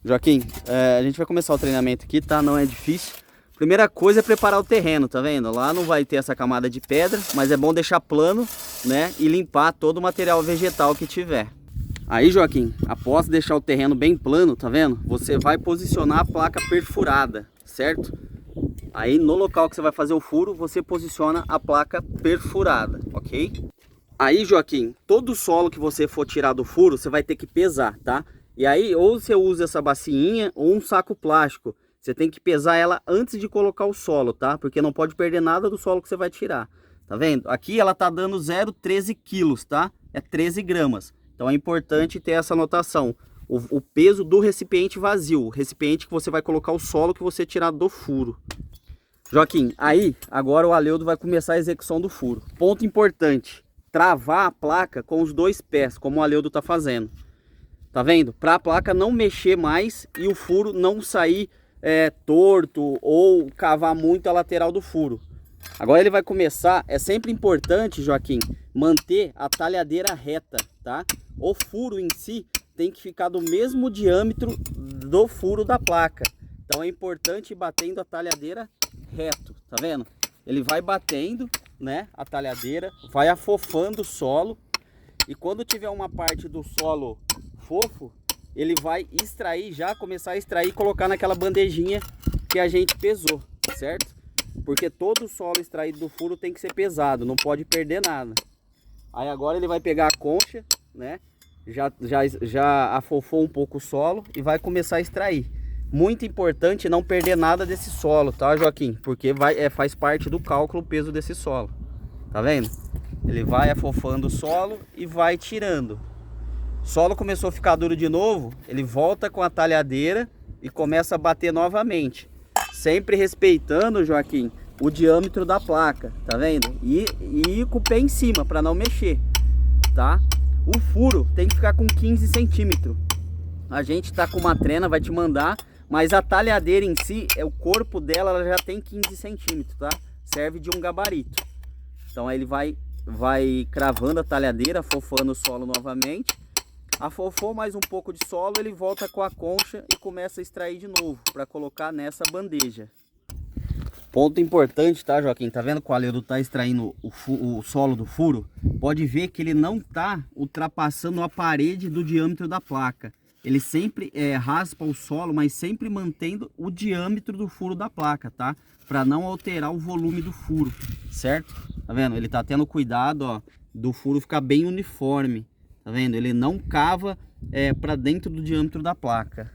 Joaquim, a gente vai começar o treinamento aqui, tá? Não é difícil. Primeira coisa é preparar o terreno, tá vendo? Lá não vai ter essa camada de pedra, mas é bom deixar plano, né? E limpar todo o material vegetal que tiver. Aí, Joaquim, após deixar o terreno bem plano, tá vendo? Você vai posicionar a placa perfurada, certo? Aí no local que você vai fazer o furo, você posiciona a placa perfurada, ok? Aí, Joaquim, todo o solo que você for tirar do furo, você vai ter que pesar, tá? E aí, ou você usa essa bacinha ou um saco plástico. Você tem que pesar ela antes de colocar o solo, tá? Porque não pode perder nada do solo que você vai tirar. Tá vendo? Aqui ela tá dando 0,13 quilos, tá? É 13 gramas. Então é importante ter essa anotação. O peso do recipiente vazio. O recipiente que você vai colocar o solo que você tirar do furo. Joaquim, aí agora o Aleudo vai começar a execução do furo. Ponto importante. Travar a placa com os dois pés, como o Aleudo tá fazendo. Tá vendo? Para a placa não mexer mais e o furo não sair torto ou cavar muito a lateral do furo. Agora ele vai começar, é sempre importante, Joaquim, manter a talhadeira reta, tá? O furo em si tem que ficar do mesmo diâmetro do furo da placa. Então é importante ir batendo a talhadeira reto, tá vendo? Ele vai batendo, né, a talhadeira, vai afofando o solo e quando tiver uma parte do solo fofo, ele vai extrair já, começar a extrair e colocar naquela bandejinha que a gente pesou, certo? Porque todo o solo extraído do furo tem que ser pesado, não pode perder nada. Aí agora ele vai pegar a concha, né? Já afofou um pouco o solo e vai começar a extrair. Muito importante não perder nada desse solo, tá, Joaquim? Porque faz parte do cálculo o peso desse solo. Tá vendo? Ele vai afofando o solo e vai tirando. O solo começou a ficar duro de novo, ele volta com a talhadeira e começa a bater novamente. Sempre respeitando, Joaquim, o diâmetro da placa, tá vendo? E com o pé em cima, para não mexer, tá? O furo tem que ficar com 15 centímetros. A gente tá com uma trena, vai te mandar, mas a talhadeira em si, o corpo dela ela já tem 15 centímetros, tá? Serve de um gabarito. Então aí ele vai cravando a talhadeira, afofando o solo novamente. Afofou mais um pouco de solo, ele volta com a concha e começa a extrair de novo para colocar nessa bandeja. Ponto importante, tá, Joaquim? Tá vendo que o Aleudo tá extraindo o solo do furo? Pode ver que ele não tá ultrapassando a parede do diâmetro da placa. Ele sempre raspa o solo, mas sempre mantendo o diâmetro do furo da placa, tá? Para não alterar o volume do furo, certo? Tá vendo? Ele tá tendo cuidado, ó, do furo ficar bem uniforme. Tá vendo? Ele não cava para dentro do diâmetro da placa.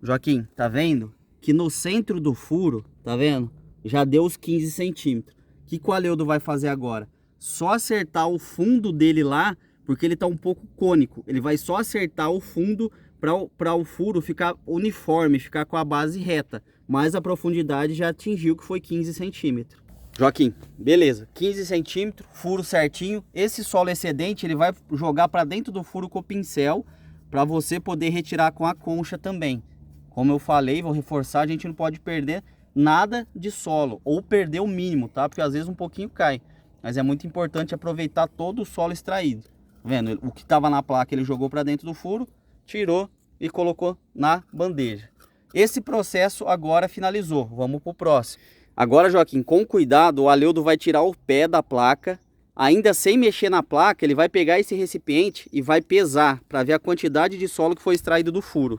Joaquim, tá vendo? Que no centro do furo, tá vendo? Já deu os 15 centímetros. O que o Aleudo vai fazer agora? Só acertar o fundo dele lá, porque ele tá um pouco cônico. Ele vai só acertar o fundo para o furo ficar uniforme, ficar com a base reta. Mas a profundidade já atingiu que foi 15 centímetros. Joaquim, beleza, 15 centímetros, furo certinho. Esse solo excedente ele vai jogar para dentro do furo com o pincel para você poder retirar com a concha também. Como eu falei, vou reforçar, a gente não pode perder nada de solo ou perder o mínimo, tá? Porque às vezes um pouquinho cai, mas é muito importante aproveitar todo o solo extraído. Tá vendo? O que estava na placa ele jogou para dentro do furo, tirou e colocou na bandeja. Esse processo agora finalizou, vamos para o próximo. Agora, Joaquim, com cuidado, o Aleudo vai tirar o pé da placa, ainda sem mexer na placa, ele vai pegar esse recipiente e vai pesar para ver a quantidade de solo que foi extraído do furo.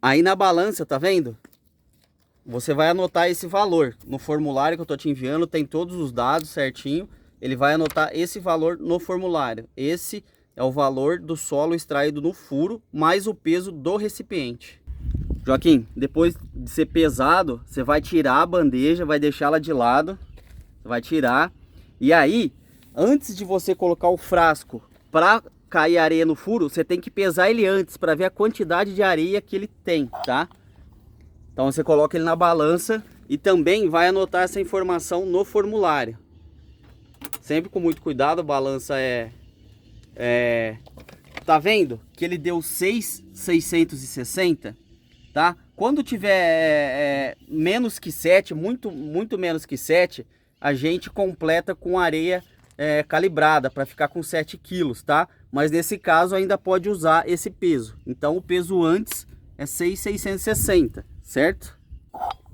Aí na balança, tá vendo? Você vai anotar esse valor. No formulário que eu tô te enviando, tem todos os dados certinho. Ele vai anotar esse valor no formulário. Esse é o valor do solo extraído no furo, mais o peso do recipiente. Joaquim, depois de ser pesado, você vai tirar a bandeja, vai deixá-la de lado, vai tirar. E aí, antes de você colocar o frasco para cair areia no furo, você tem que pesar ele antes para ver a quantidade de areia que ele tem, tá? Então você coloca ele na balança e também vai anotar essa informação no formulário. Sempre com muito cuidado, a balança tá vendo que ele deu 6,660? Tá? Quando tiver menos que 7, muito menos que 7, a gente completa com areia calibrada para ficar com 7 quilos, tá? Mas nesse caso ainda pode usar esse peso. Então o peso antes é 6.660, certo?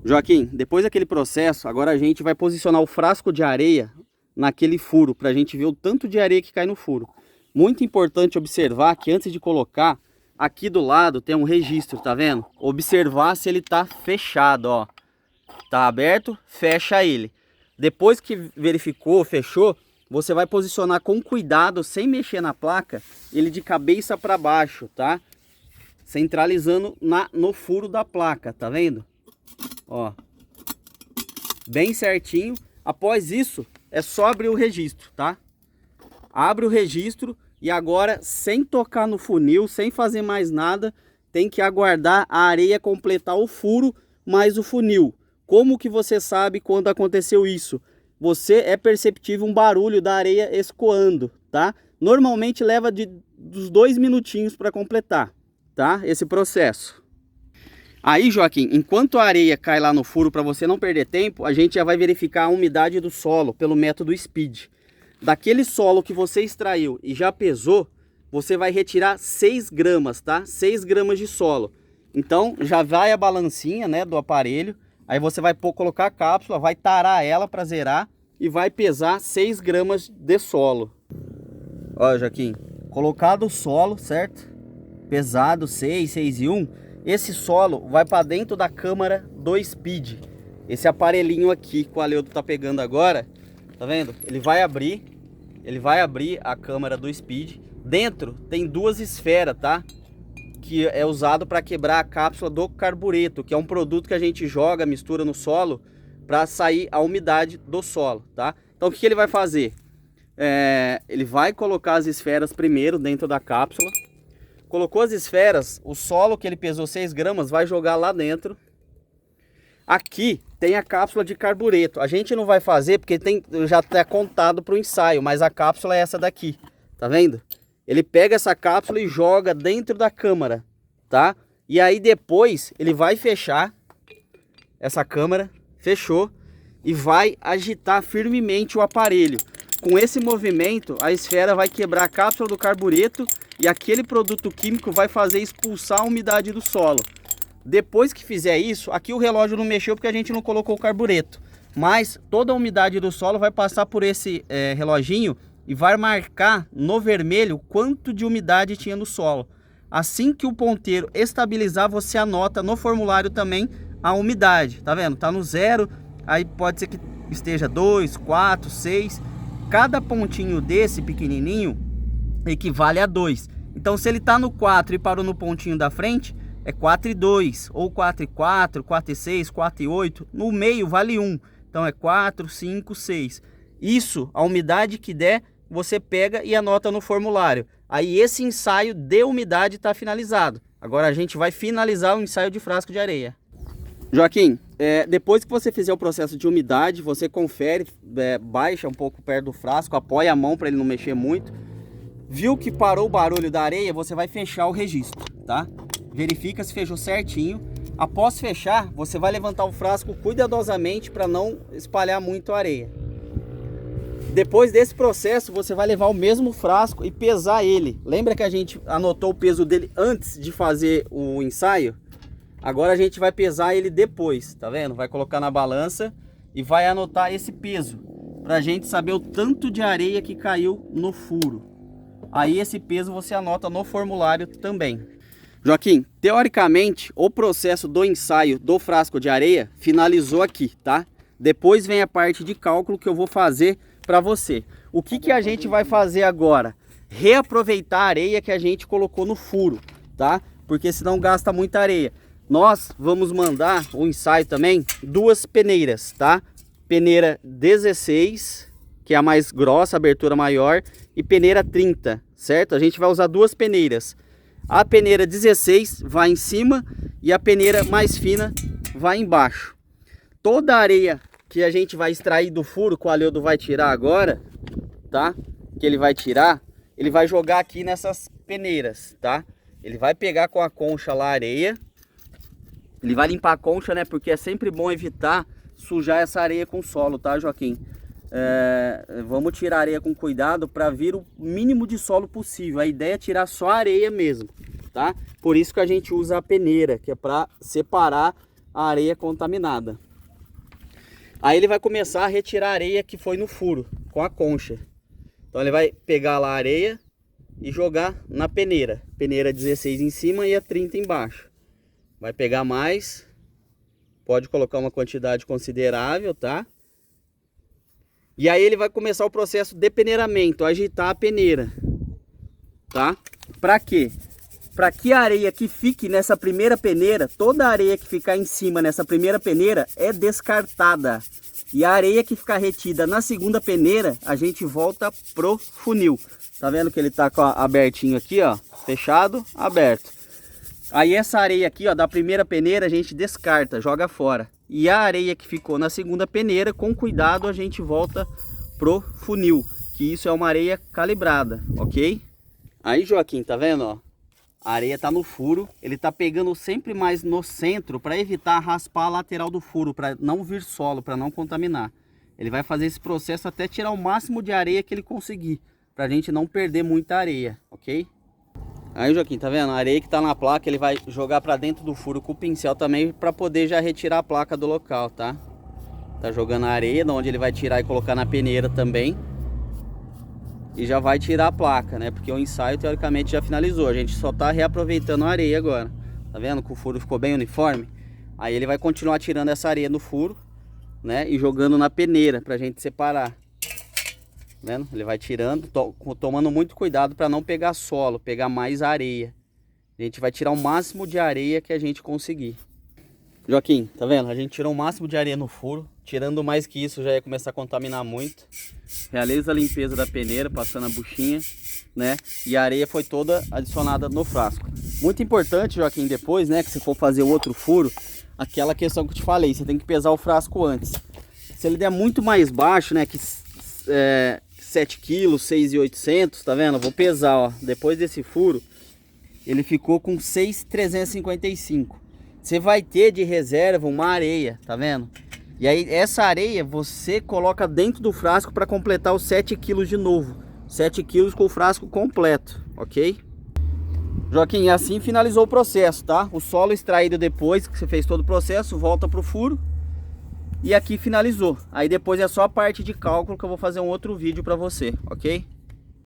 Joaquim, depois daquele processo, agora a gente vai posicionar o frasco de areia naquele furo, para a gente ver o tanto de areia que cai no furo. Muito importante observar que antes de colocar, aqui do lado tem um registro, tá vendo? Observar se ele tá fechado, ó. Tá aberto, fecha ele. Depois que verificou, fechou, você vai posicionar com cuidado, sem mexer na placa, ele de cabeça para baixo, tá? Centralizando no furo da placa, tá vendo? Ó, bem certinho. Após isso, é só abrir o registro, tá? Abre o registro e agora, sem tocar no funil, sem fazer mais nada, tem que aguardar a areia completar o furo mais o funil. Como que você sabe quando aconteceu isso? É perceptível um barulho da areia escoando, tá? Normalmente leva dos 2 minutinhos para completar, tá? Esse processo. Aí, Joaquim, enquanto a areia cai lá no furo, para você não perder tempo, a gente já vai verificar a umidade do solo pelo método Speed. Daquele solo que você extraiu e já pesou, você vai retirar 6 gramas, tá? 6 gramas de solo. Então, já vai a balancinha, né, do aparelho. Aí você vai colocar a cápsula, vai tarar ela para zerar e vai pesar 6 gramas de solo. Olha, Joaquim, colocado o solo, certo? Pesado 6, 6 e 1. Esse solo vai para dentro da câmara do Speed. Esse aparelhinho aqui que o Aleudo tá pegando agora, tá vendo? Ele vai abrir a câmara do Speed. Dentro tem 2 esferas, tá? Que é usado para quebrar a cápsula do carbureto, que é um produto que a gente joga, mistura no solo para sair a umidade do solo, tá? Então o que ele vai fazer? Ele vai colocar as esferas primeiro dentro da cápsula. Colocou as esferas, o solo que ele pesou 6 gramas vai jogar lá dentro. Aqui tem a cápsula de carbureto. A gente não vai fazer porque já está contado para o ensaio, mas a cápsula é essa daqui, tá vendo? Ele pega essa cápsula e joga dentro da câmara, tá? E aí depois ele vai fechar essa câmara, fechou, e vai agitar firmemente o aparelho. Com esse movimento, a esfera vai quebrar a cápsula do carbureto e aquele produto químico vai fazer expulsar a umidade do solo. Depois que fizer isso, aqui o relógio não mexeu porque a gente não colocou o carbureto. Mas toda a umidade do solo vai passar por esse reloginho e vai marcar no vermelho quanto de umidade tinha no solo. Assim que o ponteiro estabilizar, você anota no formulário também a umidade. Tá vendo? Tá no 0, aí pode ser que esteja 2, 4, 6. Cada pontinho desse pequenininho equivale a 2. Então se ele tá no 4 e parou no pontinho da frente, é 4 e 2, ou 4 e 4, 4 e 6, 4 e 8. No meio vale 1. Então é 4, 5, 6. Isso, a umidade que der, você pega e anota no formulário. Aí esse ensaio de umidade está finalizado. Agora a gente vai finalizar o ensaio de frasco de areia. Joaquim, depois que você fizer o processo de umidade, você confere, baixa um pouco perto do frasco, apoia a mão para ele não mexer muito. Viu que parou o barulho da areia, você vai fechar o registro, tá? Verifica se fechou certinho. Após fechar, você vai levantar o frasco cuidadosamente para não espalhar muito a areia. Depois desse processo, você vai levar o mesmo frasco e pesar ele. Lembra que a gente anotou o peso dele antes de fazer o ensaio? Agora a gente vai pesar ele depois, tá vendo? Vai colocar na balança e vai anotar esse peso, pra gente saber o tanto de areia que caiu no furo. Aí esse peso você anota no formulário também. Joaquim, teoricamente, o processo do ensaio do frasco de areia finalizou aqui, tá? Depois vem a parte de cálculo que eu vou fazer para você. O que a gente vai fazer agora? Reaproveitar a areia que a gente colocou no furo, tá? Porque senão gasta muita areia. Nós vamos mandar o ensaio também 2 peneiras, tá? Peneira 16, que é a mais grossa, abertura maior, e peneira 30, certo? A gente vai usar 2 peneiras. A peneira 16 vai em cima e a peneira mais fina vai embaixo. Toda a areia que a gente vai extrair do furo, que o Aleudo vai tirar agora, tá? Que ele vai tirar, ele vai jogar aqui nessas peneiras, tá? Ele vai pegar com a concha lá a areia. Ele vai limpar a concha, né? Porque é sempre bom evitar sujar essa areia com solo, tá, Joaquim? vamos tirar areia com cuidado para vir o mínimo de solo possível. A ideia é tirar só a areia mesmo, tá? Por isso que a gente usa a peneira, que é para separar a areia contaminada. Aí ele vai começar a retirar a areia que foi no furo com a concha. Então ele vai pegar lá a areia e jogar na peneira. Peneira 16 em cima e a 30 embaixo. Vai pegar mais. Pode colocar uma quantidade considerável, tá? E aí ele vai começar o processo de peneiramento, agitar a peneira, tá? Para quê? Para que a areia que fique nessa primeira peneira, toda a areia que ficar em cima nessa primeira peneira é descartada. E a areia que ficar retida na segunda peneira, a gente volta pro funil. Tá vendo que ele tá abertinho aqui, ó, fechado, aberto. Aí essa areia aqui, ó, da primeira peneira a gente descarta, joga fora. E a areia que ficou na segunda peneira, com cuidado a gente volta pro funil, que isso é uma areia calibrada, ok? Aí, Joaquim, tá vendo, ó? A areia tá no furo, ele tá pegando sempre mais no centro para evitar raspar a lateral do furo, para não vir solo, para não contaminar. Ele vai fazer esse processo até tirar o máximo de areia que ele conseguir, pra gente não perder muita areia, ok? Aí, Joaquim, tá vendo? A areia que tá na placa, ele vai jogar pra dentro do furo com o pincel também, pra poder já retirar a placa do local, tá? Tá jogando a areia, de onde ele vai tirar e colocar na peneira também. E já vai tirar a placa, né? Porque o ensaio, teoricamente, já finalizou. A gente só tá reaproveitando a areia agora. Tá vendo que o furo ficou bem uniforme? Aí ele vai continuar tirando essa areia do furo, né? E jogando na peneira, pra gente separar. Vendo? Ele vai tirando, tomando muito cuidado para não pegar solo, pegar mais areia. A gente vai tirar o máximo de areia que a gente conseguir. Joaquim, tá vendo? A gente tirou o máximo de areia no furo. Tirando mais que isso já ia começar a contaminar muito. Realiza a limpeza da peneira, passando a buchinha, né? E a areia foi toda adicionada no frasco. Muito importante, Joaquim, depois, né, que você for fazer o outro furo, aquela questão que eu te falei, você tem que pesar o frasco antes. Se ele der muito mais baixo, né, que 7 kg, 6.800, tá vendo? Vou pesar, ó. Depois desse furo, ele ficou com 6.355. Você vai ter de reserva uma areia, tá vendo? E aí essa areia você coloca dentro do frasco para completar os 7 kg de novo. 7 kg com o frasco completo, ok? Joaquim, assim finalizou o processo, tá? O solo extraído depois que você fez todo o processo, volta pro furo. E aqui finalizou. Aí depois é só a parte de cálculo que eu vou fazer um outro vídeo para você, ok?